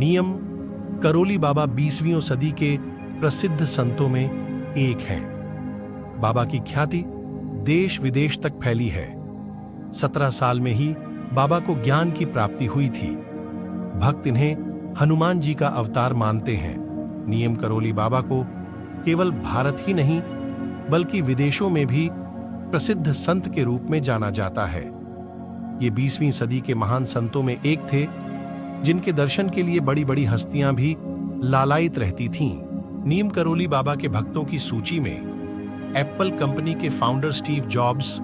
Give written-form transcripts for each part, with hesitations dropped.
नियम करोली बाबा 20वीं सदी के प्रसिद्ध संतों में एक हैं। बाबा की ख्याति देश विदेश तक फैली है। 17 साल में ही बाबा को ज्ञान की प्राप्ति हुई थी। भक्त इन्हें हनुमान जी का अवतार मानते हैं। नियम करोली बाबा को केवल भारत ही नहीं बल्कि विदेशों में भी प्रसिद्ध संत के रूप में जाना जाता है। ये 20वीं सदी के महान संतों में एक थे, जिनके दर्शन के लिए बड़ी बड़ी हस्तियां भी लालायित रहती थीं। नीम करोली बाबा के भक्तों की सूची में एप्पल कंपनी के फाउंडर स्टीव जॉब्स,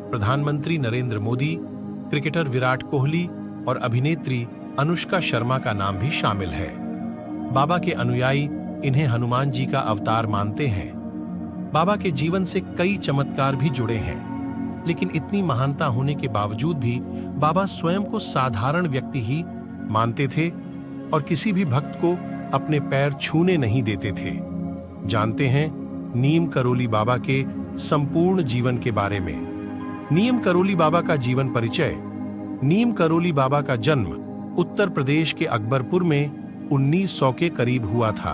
प्रधानमंत्री नरेंद्र मोदी, क्रिकेटर विराट कोहली और अभिनेत्री अनुष्का शर्मा का नाम भी शामिल है। बाबा के अनुयायी इन्हें हनुमान जी का अवतार मानते हैं। बाबा के जीवन से कई चमत्कार भी जुड़े हैं, लेकिन इतनी महानता होने के बावजूद भी बाबा स्वयं को साधारण व्यक्ति ही मानते थे और किसी भी भक्त को अपने पैर छूने नहीं देते थे। जानते हैं नीम करोली बाबा के संपूर्ण जीवन के बारे में। नीम करोली बाबा का जीवन परिचय। नीम करोली बाबा का जन्म उत्तर प्रदेश के अकबरपुर में 1900 के करीब हुआ था।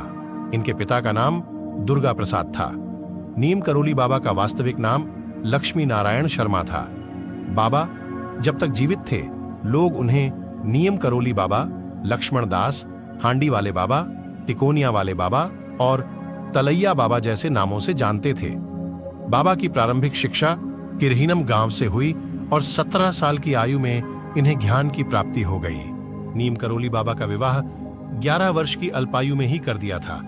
इनके पिता का नाम दुर्गा प्रसाद था। नीम करोली बाबा का वास्तविक नाम लक्ष्मी नारायण शर्मा था। बाबा जब तक जीवित थे, लोग उन्हें नीम करोली बाबा, लक्ष्मण दास, हांडी वाले बाबा, तिकोनिया वाले बाबा और तलैया बाबा जैसे नामों से जानते थे। बाबा की प्रारंभिक शिक्षा किरहिनम गांव से हुई और 17 साल की आयु में इन्हें ज्ञान की प्राप्ति हो गई। नीम करोली बाबा का विवाह 11 वर्ष की अल्पायु में ही कर दिया था,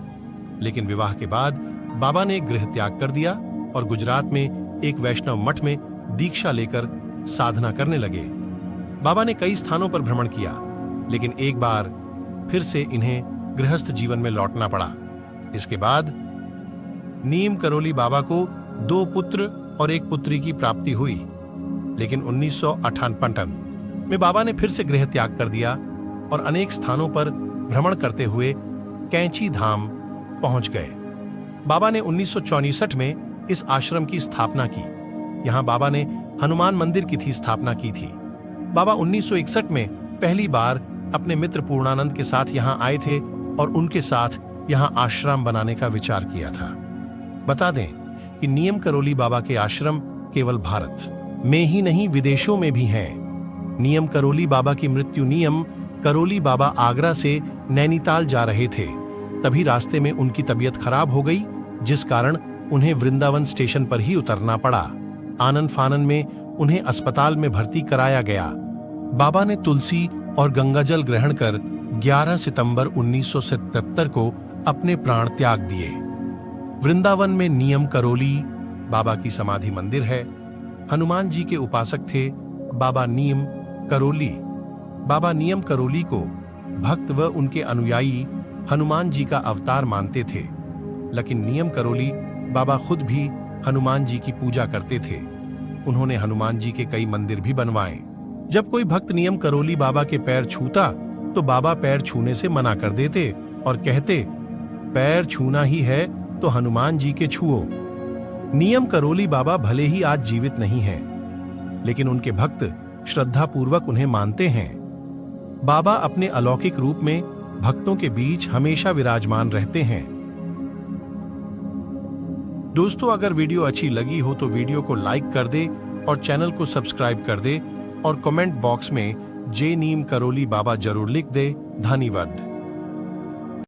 लेकिन विवाह के बाद बाबा ने गृह त्याग कर दिया और गुजरात में एक वैष्णव मठ में दीक्षा लेकर साधना करने लगे। बाबा ने कई स्थानों पर भ्रमण किया, लेकिन एक बार फिर से इन्हें गृहस्थ जीवन में लौटना पड़ा। इसके बाद नीम करोली बाबा को 2 पुत्र और 1 पुत्री की प्राप्ति हुई, लेकिन 1958 में बाबा ने फिर से गृह त्याग कर दिया और अनेक स्थानों पर भ्रमण करते हुए कैंची धाम पहुंच गए। बाबा ने 1964 में इस आश्रम की स्थापना की। यहां बाबा ने हनुमान मंदिर की थी स्थापना की थी। बाबा 1961 में पहली बार अपने मित्र पूर्णानंद के साथ यहां आए थे और उनके साथ यहां आश्रम बनाने का विचार किया था। बता दें कि नीम करोली बाबा के आश्रम केवल भारत में ही नहीं विदेशों में भी हैं। नीम करोली बाबा की मृत्यु। नीम करोली बाबा आगरा से नैनीताल जा रहे थे, तभी रास्ते में उनकी तबीयत खराब हो गई, जिस कारण उन्हें वृंदावन स्टेशन पर ही उतरना पड़ा। आनन फानन में उन्हें अस्पताल में भर्ती कराया गया। बाबा ने तुलसी और गंगाजल ग्रहण कर 11 सितंबर 1977 को अपने प्राण त्याग दिए। वृंदावन में नीम करोली बाबा की समाधि मंदिर है। हनुमान जी के उपासक थे बाबा नीम करोली। बाबा नीम करोली को भक्त व उनके अनुयायी हनुमान जी का अवतार मानते थे, लेकिन नीम करोली बाबा खुद भी हनुमान जी की पूजा करते थे। उन्होंने हनुमान जी के कई मंदिर भी बनवाए। जब कोई भक्त नीम करोली बाबा के पैर छूता तो बाबा पैर छूने से मना कर देते और कहते, पैर छूना ही है तो हनुमान जी के छुओ। नीम करोली बाबा भले ही आज जीवित नहीं हैं, लेकिन उनके भक्त श्रद्धापूर्वक उन्हें मानते हैं। बाबा अपने अलौकिक रूप में भक्तों के बीच हमेशा विराजमान रहते हैं। दोस्तों, अगर वीडियो अच्छी लगी हो तो वीडियो को लाइक कर दे और चैनल को सब्सक्राइब कर दे और कमेंट बॉक्स में जय नीम करोली बाबा जरूर लिख दे। धन्यवाद।